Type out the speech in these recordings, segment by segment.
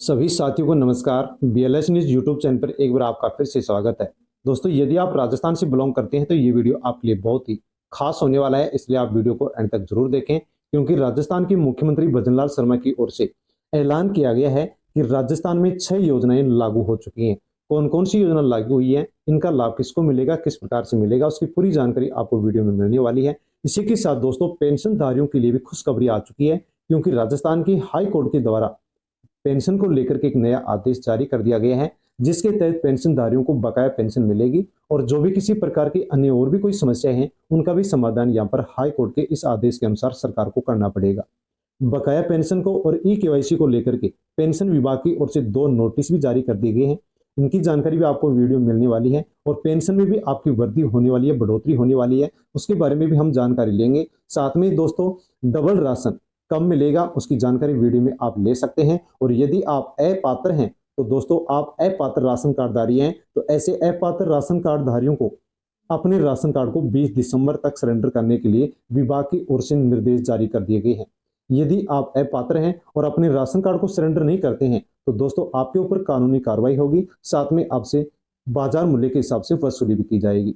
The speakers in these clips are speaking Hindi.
सभी साथियों को नमस्कार। BLS न्यूज यूट्यूब चैनल पर एक बार आपका फिर से स्वागत है। दोस्तों, यदि आप राजस्थान से बिलोंग करते हैं तो ये वीडियो आपके लिए बहुत ही खास होने वाला है, इसलिए आप वीडियो को एंड तक जरूर देखें, क्योंकि राजस्थान के मुख्यमंत्री भजनलाल शर्मा की ओर से ऐलान किया गया है कि राजस्थान में 6 योजनाएं लागू हो चुकी हैं। कौन कौन सी योजना लागू हुई है, इनका लाभ किसको मिलेगा, किस प्रकार से मिलेगा, उसकी पूरी जानकारी आपको वीडियो में मिलने वाली है। इसी के साथ दोस्तों, पेंशनधारियों के लिए भी खुशखबरी आ चुकी है, क्योंकि राजस्थान की हाई कोर्ट के द्वारा पेंशन को लेकर के एक नया आदेश जारी कर दिया गया है, जिसके तहत पेंशनधारियों को बकाया पेंशन मिलेगी और जो भी किसी प्रकार की अन्य और भी कोई समस्या है, उनका भी समाधान यहाँ पर हाई कोर्ट के इस आदेश के अनुसार सरकार को करना पड़ेगा। बकाया पेंशन को और ई-केवाईसी को लेकर के पेंशन विभाग की ओर से 2 नोटिस भी जारी कर दिए गए हैं। इनकी जानकारी भी आपको वीडियो में मिलने वाली है और पेंशन में भी आपकी वृद्धि होने वाली है, बढ़ोतरी होने वाली है, उसके बारे में भी हम जानकारी लेंगे। साथ में दोस्तों, डबल राशन कब मिलेगा उसकी जानकारी वीडियो में आप ले सकते हैं। और यदि आप अपात्र हैं तो दोस्तों, आप अपात्र राशन कार्डधारी हैं तो ऐसे अपात्र राशन कार्डधारियों को अपने राशन कार्ड को 20 दिसंबर तक सरेंडर करने के लिए विभाग की ओर से निर्देश जारी कर दिए गए हैं। यदि आप अपात्र हैं और अपने राशन कार्ड को सरेंडर नहीं करते हैं तो दोस्तों, आपके ऊपर कानूनी कार्रवाई होगी, साथ में आपसे बाजार मूल्य के हिसाब से वसूली भी की जाएगी।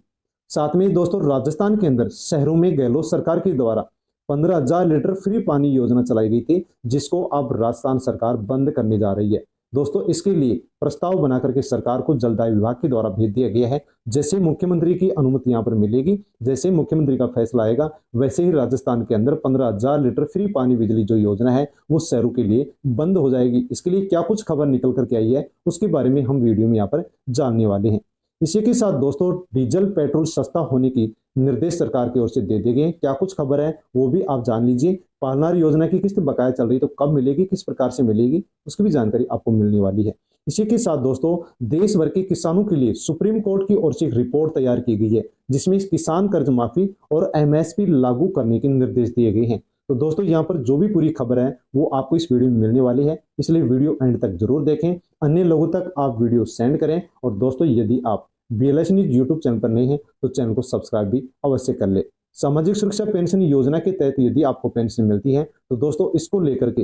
साथ में दोस्तों, राजस्थान के अंदर शहरों में गहलोत सरकार के द्वारा 15,000 लीटर फ्री पानी योजना चलाई गई थी, जिसको अब राजस्थान सरकार बंद करने जा रही है। दोस्तों, इसके लिए प्रस्ताव बना करके सरकार को जलदाय विभाग के द्वारा भेज दिया गया है। जैसे मुख्यमंत्री की अनुमति यहाँ पर मिलेगी, जैसे मुख्यमंत्री का फैसला आएगा, वैसे ही राजस्थान के अंदर 15,000 लीटर फ्री पानी बिजली जो योजना है वो शहरों के लिए बंद हो जाएगी। इसके लिए क्या कुछ खबर निकल करके आई है, उसके बारे में हम वीडियो में यहाँ पर जानने वाले हैं। इसी के साथ दोस्तों, डीजल पेट्रोल सस्ता होने की निर्देश सरकार की ओर से दे दिए गए। क्या कुछ खबर है वो भी आप जान लीजिए। पालनार योजना की किस्त बकाया चल रही तो कब मिलेगी, किस प्रकार से मिलेगी, उसकी भी जानकारी आपको मिलने वाली है। इसी के साथ दोस्तों, देश भर के किसानों के लिए सुप्रीम कोर्ट की ओर से एक रिपोर्ट तैयार की गई है, जिसमें किसान कर्ज माफी और MSP लागू करने के निर्देश दिए गए हैं। तो दोस्तों, यहाँ पर जो भी पूरी खबर है वो आपको इस वीडियो में मिलने वाली है, इसलिए वीडियो एंड तक जरूर देखें, अन्य लोगों तक आप वीडियो सेंड करें। और दोस्तों, यदि आप BLS न्यूज यूट्यूब चैनल पर नहीं है तो चैनल को सब्सक्राइब भी अवश्य कर ले। सामाजिक सुरक्षा पेंशन योजना के तहत यदि आपको पेंशन मिलती है तो दोस्तों, इसको लेकर के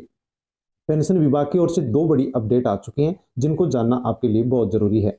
पेंशन विभाग की ओर से 2 बड़ी अपडेट आ चुकी हैं, जिनको जानना आपके लिए बहुत जरूरी है।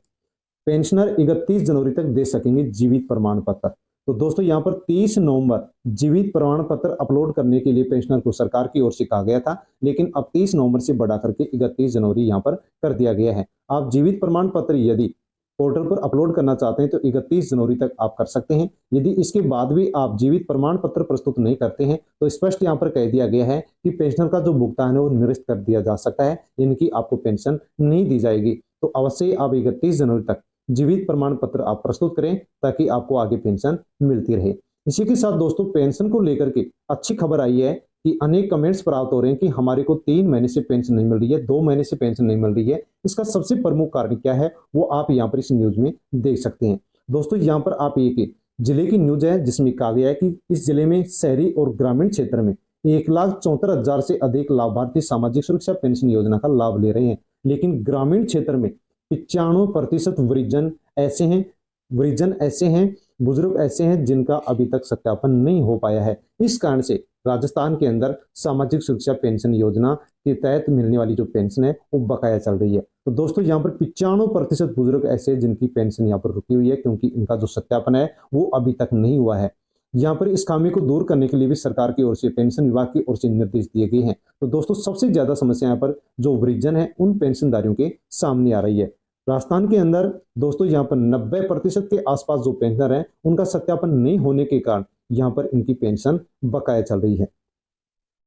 पेंशनर 31 जनवरी तक दे सकेंगे जीवित प्रमाण पत्र। तो दोस्तों, यहाँ पर 30 नवंबर जीवित प्रमाण पत्र अपलोड करने के लिए पेंशनर को सरकार की ओर से कहा गया था, लेकिन अब 30 नवंबर से बढ़ा करके 31 जनवरी यहाँ पर कर दिया गया है। आप जीवित प्रमाण पत्र यदि पोर्टल पर अपलोड करना चाहते हैं तो 31 जनवरी तक आप कर सकते हैं। यदि इसके बाद भी आप जीवित प्रमाण पत्र प्रस्तुत नहीं करते हैं तो स्पष्ट यहाँ पर कह दिया गया है कि पेंशनर का जो भुगतान है वो निरस्त कर दिया जा सकता है, इनकी आपको पेंशन नहीं दी जाएगी। तो अवश्य आप 31 जनवरी तक जीवित प्रमाण पत्र आप प्रस्तुत करें, ताकि आपको आगे पेंशन मिलती रहे। इसी के साथ दोस्तों, पेंशन को लेकर के अच्छी खबर आई है कि अनेक कमेंट्स प्राप्त हो रहे हैं कि हमारे को 3 महीने से पेंशन नहीं मिल रही है, 2 महीने से पेंशन नहीं मिल रही है। इसका सबसे प्रमुख कारण क्या है वो आप यहाँ पर इस न्यूज में देख सकते हैं। दोस्तों, यहाँ पर आप एक जिले की न्यूज है, जिसमें कहा गया है कि इस जिले में शहरी और ग्रामीण क्षेत्र में 1,74,000 से अधिक लाभार्थी सामाजिक सुरक्षा पेंशन योजना का लाभ ले रहे हैं, लेकिन ग्रामीण क्षेत्र में 95% वृजन ऐसे हैं, बुजुर्ग ऐसे हैं जिनका अभी तक सत्यापन नहीं हो पाया है। इस कारण से राजस्थान के अंदर सामाजिक सुरक्षा पेंशन योजना के तहत मिलने वाली जो पेंशन है वो बकाया चल रही है। तो दोस्तों, यहाँ पर 95% बुजुर्ग ऐसे हैं जिनकी पेंशन यहाँ पर रुकी हुई है, क्योंकि इनका जो सत्यापन है वो अभी तक नहीं हुआ है। यहाँ पर इस खामी को दूर करने के लिए भी सरकार की ओर से, पेंशन विभाग की ओर से निर्देश दिए गए हैं। तो दोस्तों, सबसे ज्यादा समस्या यहाँ पर जो वृद्धजन है उन पेंशनधारियों के सामने आ रही है। राजस्थान के अंदर दोस्तों, यहाँ पर 90% के आसपास जो पेंशनर हैं उनका सत्यापन नहीं होने के कारण यहाँ पर इनकी पेंशन बकाया चल रही है।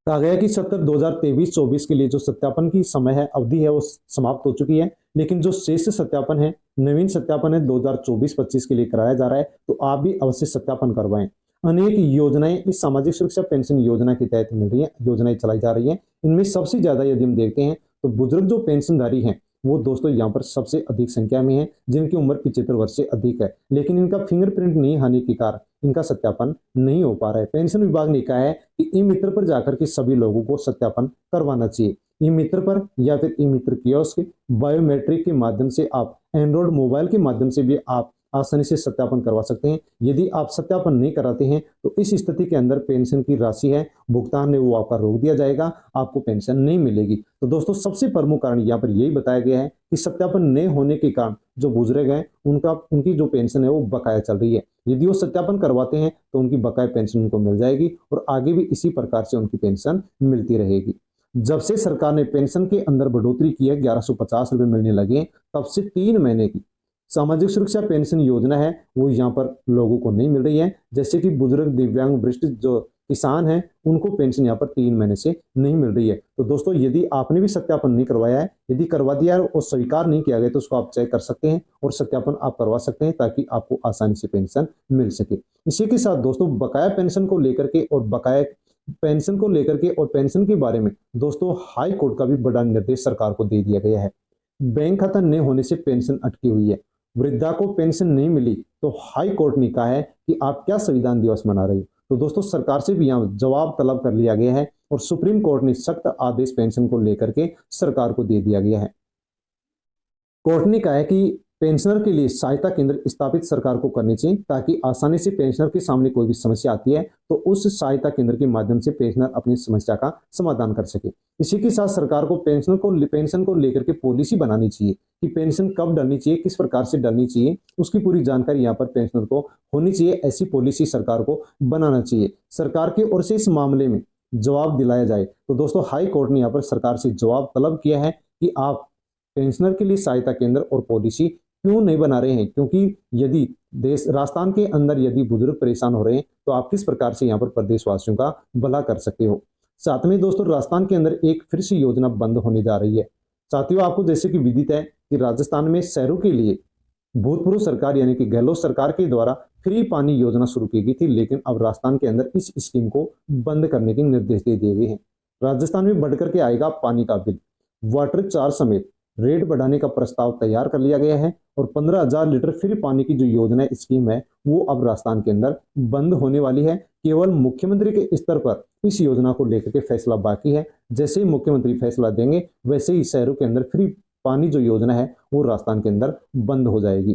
कहा गया कि 2023-24 के लिए जो सत्यापन की समय है, अवधि है, वो समाप्त हो चुकी है, लेकिन जो शेष सत्यापन है, नवीन सत्यापन है 2024-25 के लिए कराया जा रहा है। तो आप भी अवश्य सत्यापन करवाएं। अनेक योजनाएं इस सामाजिक सुरक्षा पेंशन योजना के तहत मिल रही है, योजनाएं चलाई जा रही है। इनमें सबसे ज्यादा यदि हम देखते हैं तो बुजुर्ग जो पेंशनधारी हैं वो दोस्तों यहाँ पर सबसे अधिक संख्या में है, जिनकी उम्र 75 वर्ष से अधिक है, लेकिन इनका फिंगरप्रिंट नहीं आने के कारण इनका सत्यापन नहीं हो पा रहा है। पेंशन विभाग ने कहा है कि ई मित्र पर जाकर के सभी लोगों को सत्यापन करवाना चाहिए। ई मित्र पर या फिर ई मित्र कियोस्क बायोमेट्रिक के माध्यम से आप एंड्रॉइड मोबाइल के माध्यम से भी आप आसानी से सत्यापन करवा सकते हैं। यदि आप सत्यापन नहीं कराते हैं तो इस स्थिति के अंदर पेंशन की राशि है भुगतान है वो आपका रोक दिया जाएगा, आपको पेंशन नहीं मिलेगी। तो दोस्तों सबसे प्रमुख कारण यहाँ पर यही बताया गया है कि सत्यापन नहीं होने के कारण जो बुजुर्ग हैं उनकी जो पेंशन है वो बकाया चल रही है। यदि वो सत्यापन करवाते हैं तो उनकी बकाया पेंशन उनको मिल जाएगी और आगे भी इसी प्रकार से उनकी पेंशन मिलती रहेगी। जब से सरकार ने पेंशन के अंदर बढ़ोतरी की है, 1150 रुपए मिलने लगे, तब से 3 महीने की सामाजिक सुरक्षा पेंशन योजना है वो यहाँ पर लोगों को नहीं मिल रही है। जैसे कि बुजुर्ग, दिव्यांग, वरिष्ठ जो किसान हैं उनको पेंशन यहाँ पर 3 महीने से नहीं मिल रही है। तो दोस्तों यदि आपने भी सत्यापन नहीं करवाया है, यदि करवा दिया है और स्वीकार नहीं किया गया तो उसको आप चेक कर सकते हैं और सत्यापन आप करवा सकते हैं ताकि आपको आसानी से पेंशन मिल सके। इसी के साथ दोस्तों बकाया पेंशन को लेकर के और पेंशन के बारे में दोस्तों हाई कोर्ट का भी बड़ा निर्देश सरकार को दे दिया गया है। बैंक खाता नहीं होने से पेंशन अटकी हुई है, वृद्धा को पेंशन नहीं मिली तो हाई कोर्ट ने कहा है कि आप क्या संविधान दिवस मना रहे हो। तो दोस्तों सरकार से भी यहाँ जवाब तलब कर लिया गया है और सुप्रीम कोर्ट ने सख्त आदेश पेंशन को लेकर के सरकार को दे दिया गया है। कोर्ट ने कहा है कि पेंशनर के लिए सहायता केंद्र स्थापित सरकार को करनी चाहिए ताकि आसानी से पेंशनर के सामने कोई भी समस्या आती है तो उस सहायता केंद्र के माध्यम से पेंशनर अपनी समस्या का समाधान कर सके। इसी के साथ सरकार को पेंशन को लेकर के पॉलिसी बनानी चाहिए कि पेंशन कब डलनी चाहिए, किस प्रकार से डलनी चाहिए, उसकी पूरी जानकारी यहाँ पर पेंशनर को होनी चाहिए। ऐसी पॉलिसी सरकार को बनाना चाहिए। सरकार की ओर से इस मामले में जवाब दिलाया जाए। तो दोस्तों हाई कोर्ट ने यहाँ पर सरकार से जवाब तलब किया है कि आप पेंशनर के लिए सहायता केंद्र और पॉलिसी क्यों नहीं बना रहे हैं, क्योंकि यदि राजस्थान के अंदर यदि बुजुर्ग परेशान हो रहे हैं तो आप किस प्रकार से यहाँ पर प्रदेशवासियों का भला कर सकते हो। साथ में दोस्तों राजस्थान के अंदर एक फिर से योजना बंद होने जा रही है। साथियों आपको जैसे कि विदित है कि राजस्थान में शहरों के लिए भूतपूर्व सरकार यानी कि गहलोत सरकार के द्वारा फ्री पानी योजना शुरू की गई थी, लेकिन अब राजस्थान के अंदर इस स्कीम को बंद करने के निर्देश दे दिए गए हैं। राजस्थान में बढ़कर के आएगा पानी का बिल, वाटर चार्ज समेत रेट बढ़ाने का प्रस्ताव तैयार कर लिया गया है और 15,000 लीटर फ्री पानी की जो योजना स्कीम है वो अब राजस्थान के अंदर बंद होने वाली है। केवल मुख्यमंत्री के स्तर पर इस योजना को लेकर के फैसला बाकी है। जैसे ही मुख्यमंत्री फैसला देंगे वैसे ही शहरों के अंदर फ्री पानी जो योजना है वो राजस्थान के अंदर बंद हो जाएगी।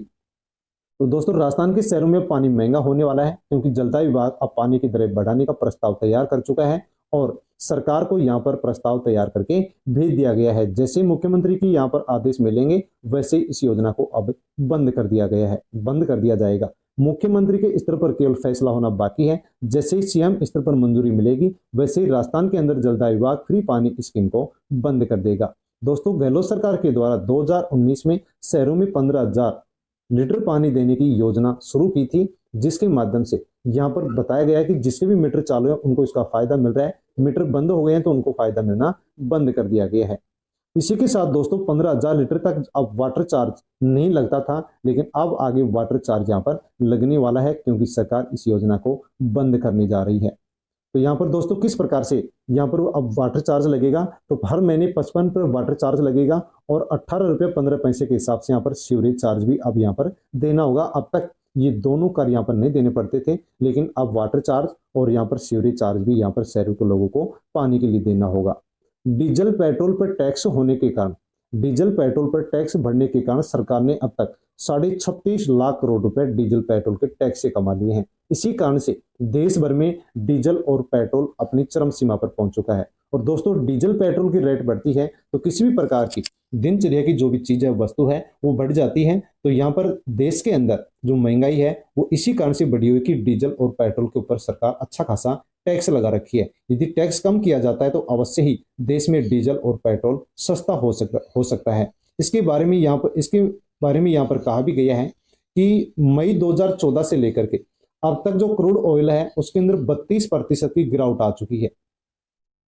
तो दोस्तों राजस्थान के शहरों में पानी महंगा होने वाला है क्योंकि जलदाय विभाग अब पानी की दरें बढ़ाने का प्रस्ताव तैयार कर चुका है और सरकार को यहाँ पर प्रस्ताव तैयार करके भेज दिया गया है। जैसे मुख्यमंत्री की यहाँ पर आदेश मिलेंगे वैसे इस योजना को अब बंद कर दिया जाएगा। मुख्यमंत्री के स्तर पर केवल फैसला होना बाकी है। जैसे ही सीएम स्तर पर मंजूरी मिलेगी वैसे ही राजस्थान के अंदर जलदाय विभाग फ्री पानी स्कीम को बंद कर देगा। दोस्तों गहलोत सरकार के द्वारा 2019 में शहरों में 15,000 लीटर पानी देने की योजना शुरू की थी, जिसके माध्यम से यहाँ पर बताया गया है कि जिसके भी मीटर चालू है उनको इसका फायदा मिल रहा है, मीटर बंद हो गए हैं तो उनको फायदा मिलना बंद कर दिया गया है। इसी के साथ दोस्तों 15,000 लीटर तक अब वाटर चार्ज नहीं लगता था, लेकिन अब आगे वाटर चार्ज यहाँ पर लगने वाला है क्योंकि सरकार इस योजना को बंद करने जा रही है। तो यहाँ पर दोस्तों किस प्रकार से यहाँ पर अब वाटर चार्ज लगेगा, तो हर महीने 55 पर वाटर चार्ज लगेगा और 18 रुपये 15 पैसे के हिसाब से यहाँ पर सीवरेज चार्ज भी अब यहाँ पर देना होगा। अब तक ये दोनों कर यहाँ पर नहीं देने पड़ते थे, लेकिन अब वाटर चार्ज और यहाँ पर सीवरेज चार्ज भी यहाँ पर शहरों के लोगों को पानी के लिए देना होगा। डीजल पेट्रोल पर टैक्स भरने के कारण सरकार ने अब तक 36.5 लाख करोड़ रुपए डीजल पेट्रोल के टैक्स से कमा लिए हैं। इसी कारण से देश भर में डीजल और पेट्रोल अपनी चरम सीमा पर पहुंच चुका है। और दोस्तों डीजल पेट्रोल की रेट बढ़ती है तो किसी भी प्रकार की दिनचर्या की जो भी चीज है, वस्तु है, वो बढ़ जाती है। तो यहाँ पर देश के अंदर जो महंगाई है वो इसी कारण से बढ़ी हुई कि डीजल और पेट्रोल के ऊपर सरकार अच्छा खासा टैक्स लगा रखी है। यदि टैक्स कम किया जाता है तो अवश्य ही देश में डीजल और पेट्रोल सस्ता हो सकता है। इसके बारे में यहाँ पर कहा भी गया है कि मई 2014 से लेकर के अब तक जो क्रूड ऑयल है उसके अंदर 32% की गिरावट आ चुकी है,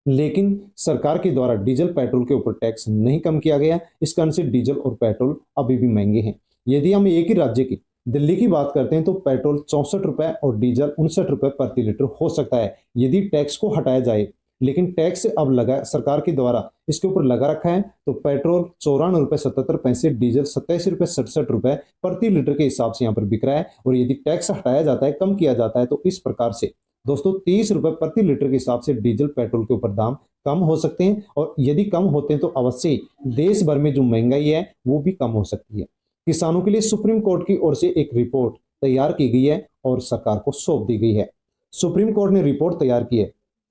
लेकिन सरकार के द्वारा डीजल पेट्रोल के ऊपर टैक्स नहीं कम किया गया। इस कारण से डीजल और पेट्रोल अभी भी महंगे हैं। यदि हम एक ही राज्य की दिल्ली की बात करते हैं तो पेट्रोल 64 रुपए और डीजल 59 रुपए प्रति लीटर हो सकता है यदि टैक्स को हटाया जाए, लेकिन टैक्स अब लगा सरकार के द्वारा इसके ऊपर लगा रखा है। तो पेट्रोल 94 रुपए 77 पैसे, डीजल 87 रुपए 67 रुपए प्रति लीटर के हिसाब से यहाँ पर बिक रहा है। और यदि टैक्स हटाया जाता है, कम किया जाता है, तो इस प्रकार से दोस्तों 30 रुपए प्रति लीटर के हिसाब से डीजल पेट्रोल के ऊपर दाम कम हो सकते हैं। और यदि कम होते हैं तो अवश्य देश भर में जो महंगाई है वो भी कम हो सकती है। किसानों के लिए सुप्रीम कोर्ट की ओर से एक रिपोर्ट तैयार की गई है और सरकार को सौंप दी गई है। सुप्रीम कोर्ट ने रिपोर्ट तैयार की है।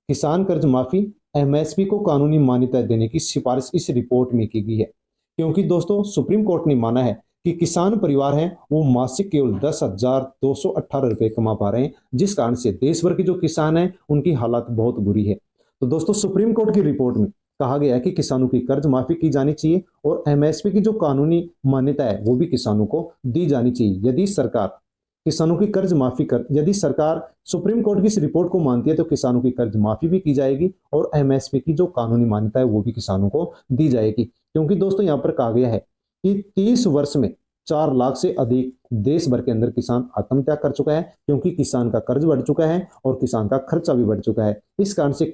किसान कर्ज माफी, एमएसपी को कानूनी मान्यता देने की सिफारिश इस रिपोर्ट में की गई है। क्योंकि दोस्तों सुप्रीम कोर्ट ने माना है कि किसान परिवार हैं वो मासिक केवल 10,218 रुपए कमा पा रहे हैं, जिस कारण से देश भर के जो किसान हैं उनकी हालत बहुत बुरी है। तो दोस्तों सुप्रीम कोर्ट की रिपोर्ट में कहा गया है कि किसानों की कर्ज माफी की जानी चाहिए और एमएसपी की जो कानूनी मान्यता है वो भी किसानों को दी जानी चाहिए। यदि सरकार किसानों की कर्ज माफी कर यदि सरकार सुप्रीम कोर्ट की इस रिपोर्ट को मानती है तो किसानों की कर्ज माफी भी की जाएगी और एमएसपी की जो कानूनी मान्यता है वो भी किसानों को दी जाएगी। क्योंकि दोस्तों यहाँ पर कहा गया है कि 30 वर्ष में 4 लाख से अधिक देश भर के अंदर किसान आत्महत्या कर चुका है, क्योंकि किसान का कर्ज बढ़ चुका है और किसान का खर्चा भी बढ़ चुका है। इस कारण से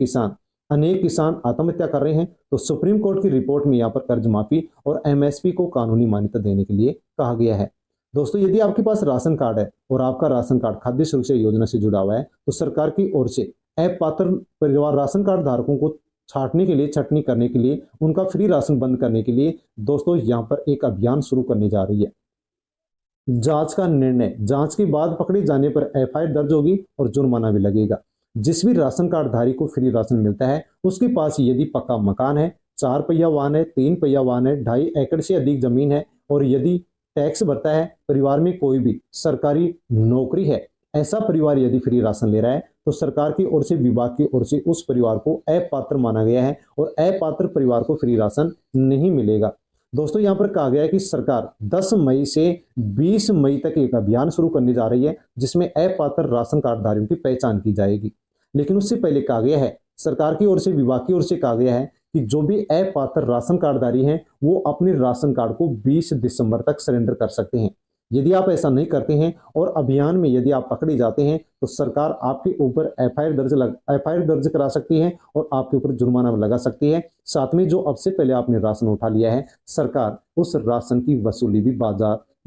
अनेक किसान आत्महत्या कर रहे हैं। तो सुप्रीम कोर्ट की रिपोर्ट में यहाँ पर कर्ज माफी और एमएसपी को कानूनी मान्यता देने के लिए कहा गया है। दोस्तों यदि आपके पास राशन कार्ड है और आपका राशन कार्ड खाद्य सुरक्षा योजना से जुड़ा हुआ है तो सरकार की ओर से अपात्र परिवार राशन कार्ड धारकों को छटनी करने के लिए, उनका फ्री राशन बंद करने के लिए दोस्तों यहाँ पर एक अभियान शुरू करने जा रही है। जांच का निर्णय, जांच के बाद पकड़े जाने पर एफआईआर दर्ज होगी और जुर्माना भी लगेगा। जिस भी राशन कार्ड धारी को फ्री राशन मिलता है उसके पास यदि पक्का मकान है, 4 पहिया वाहन है, 3 पहिया वाहन है, 2.5 एकड़ से अधिक जमीन है और यदि टैक्स भरता है, परिवार में कोई भी सरकारी नौकरी है, ऐसा परिवार यदि फ्री राशन ले रहा है तो सरकार की ओर से, विभाग की ओर से उस परिवार को अपात्र माना गया है और अपात्र परिवार को फ्री राशन नहीं मिलेगा। दोस्तों यहाँ पर कहा गया है कि सरकार 10 मई से 20 मई तक एक अभियान शुरू करने जा रही है जिसमें अपात्र राशन कार्डधारियों की पहचान की जाएगी। लेकिन उससे पहले कहा गया है, सरकार की ओर से, विभाग की ओर से कहा गया है कि जो भी अपात्र राशन कार्डधारी हैं वो अपने राशन कार्ड को 20 दिसंबर तक सरेंडर कर सकते हैं। यदि आप ऐसा नहीं करते हैं और अभियान में यदि आप पकड़े जाते हैं तो सरकार आपके ऊपर एफआईआर दर्ज करा सकती है और आपके ऊपर जुर्माना लगा सकती है। साथ में जो अब से पहले आपने राशन उठा लिया है, सरकार उस राशन की वसूली भी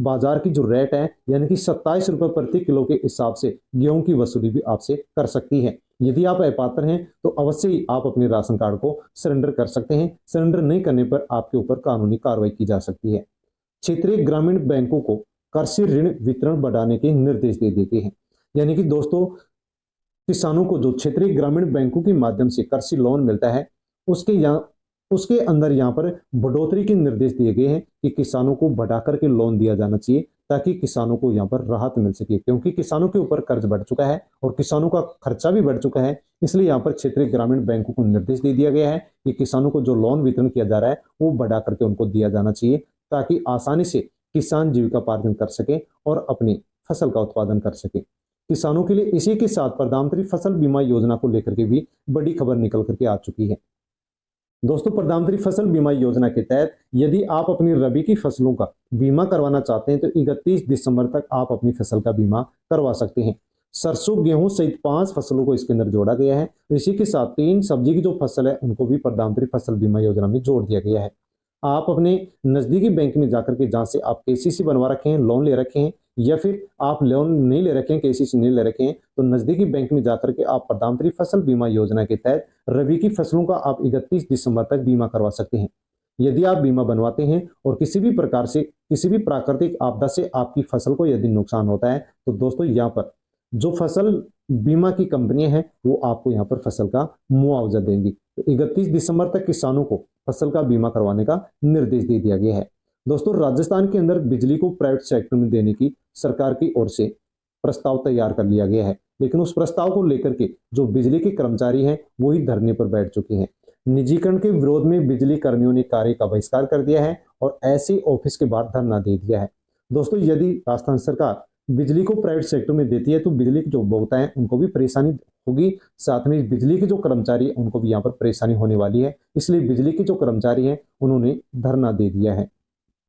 बाजार की जो रेट है यानी कि 27 रुपए प्रति किलो के हिसाब से गेहूं की वसूली भी आपसे कर सकती है। यदि आप अपात्र हैं तो अवश्य ही आप अपने राशन कार्ड को सरेंडर कर सकते हैं। सरेंडर नहीं करने पर आपके ऊपर कानूनी कार्रवाई की जा सकती है। क्षेत्रीय ग्रामीण बैंकों को कृषि ऋण वितरण बढ़ाने के निर्देश दे दिए गए हैं। यानी कि दोस्तों किसानों को जो क्षेत्रीय ग्रामीण बैंकों के माध्यम से कृषि लोन मिलता है उसके अंदर यहाँ पर बढ़ोतरी के निर्देश दिए गए हैं कि किसानों को बढ़ा करके लोन दिया जाना चाहिए ताकि किसानों को यहाँ पर राहत मिल सके, क्योंकि किसानों के ऊपर कर्ज बढ़ चुका है और किसानों का खर्चा भी बढ़ चुका है। इसलिए यहाँ पर क्षेत्रीय ग्रामीण बैंकों को निर्देश दे दिया गया है कि किसानों को जो लोन वितरण किया जा रहा है वो बढ़ा करके उनको दिया जाना चाहिए ताकि आसानी से किसान जीविकापार्जन कर सके और अपनी फसल का उत्पादन कर सके। किसानों के लिए इसी के साथ प्रधानमंत्री फसल बीमा योजना को लेकर के भी बड़ी खबर निकल करके आ चुकी है। दोस्तों प्रधानमंत्री फसल बीमा योजना के तहत यदि आप अपनी रबी की फसलों का बीमा करवाना चाहते हैं तो 31 दिसंबर तक आप अपनी फसल का बीमा करवा सकते हैं। सरसों, गेहूं सहित 5 फसलों को इसके अंदर जोड़ा गया है। इसी के साथ 3 सब्जी की जो फसल है उनको भी प्रधानमंत्री फसल बीमा योजना में जोड़ दिया गया है। आप अपने नजदीकी बैंक में जाकर के, जहां से आप केसीसी बनवा रखे हैं, लोन ले रखे हैं, या फिर आप लोन नहीं ले रखे हैं, केसीसी नहीं ले रखे हैं, तो नजदीकी बैंक में जाकर के आप प्रधानमंत्री फसल बीमा योजना के तहत रबी की फसलों का आप 31 दिसंबर तक बीमा करवा सकते हैं। यदि आप बीमा बनवाते हैं और किसी भी प्रकार से, किसी भी प्राकृतिक आपदा से आपकी फसल को यदि नुकसान होता है तो दोस्तों यहाँ पर जो फसल बीमा की कंपनियां हैं वो आपको यहाँ पर फसल का मुआवजा देंगी। तो 31 दिसंबर तक किसानों को फसल का बीमा करवाने का निर्देश दे दिया गया है। दोस्तों राजस्थान के अंदर बिजली को प्राइवेट सेक्टर में देने की सरकार की ओर से प्रस्ताव तैयार कर लिया गया है, लेकिन उस प्रस्ताव को लेकर के जो बिजली के कर्मचारी हैं वही धरने पर बैठ चुके हैं। निजीकरण के विरोध में बिजली कर्मियों ने कार्य का बहिष्कार कर दिया है और ऐसे ऑफिस के बाहर धरना दे दिया है। दोस्तों यदि राजस्थान सरकार बिजली को प्राइवेट सेक्टर में देती है तो बिजली के जो उपभोक्ता हैं उनको भी परेशानी होगी, साथ में बिजली के जो कर्मचारी हैं उनको भी यहाँ पर परेशानी होने वाली है। इसलिए बिजली के जो कर्मचारी हैं उन्होंने धरना दे दिया है।